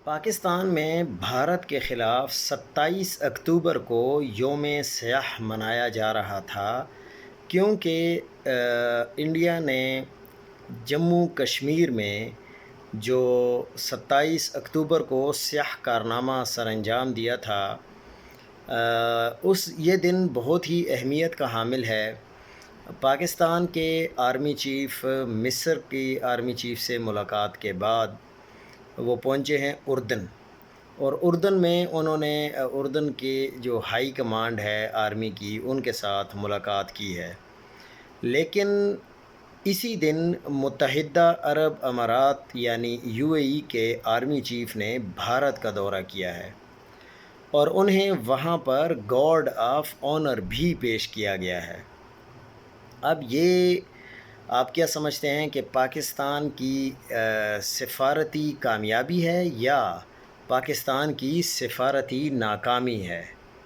پاکستان میں بھارت کے خلاف 27 اکتوبر کو یوم سیاہ منایا جا رہا تھا، کیونکہ انڈیا نے جموں کشمیر میں جو 27 اکتوبر کو سیاہ کارنامہ سر انجام دیا تھا، یہ دن بہت ہی اہمیت کا حامل ہے۔ پاکستان کے آرمی چیف مصر کی آرمی چیف سے ملاقات کے بعد وہ پہنچے ہیں اردن، اور اردن میں انہوں نے اردن کی جو ہائی کمانڈ ہے آرمی کی، ان کے ساتھ ملاقات کی ہے۔ لیکن اسی دن متحدہ عرب امارات یعنی UAE کے آرمی چیف نے بھارت کا دورہ کیا ہے، اور انہیں وہاں پر گارڈ آف آنر بھی پیش کیا گیا ہے۔ اب یہ آپ کیا سمجھتے ہیں کہ پاکستان کی سفارتی کامیابی ہے یا پاکستان کی سفارتی ناکامی ہے؟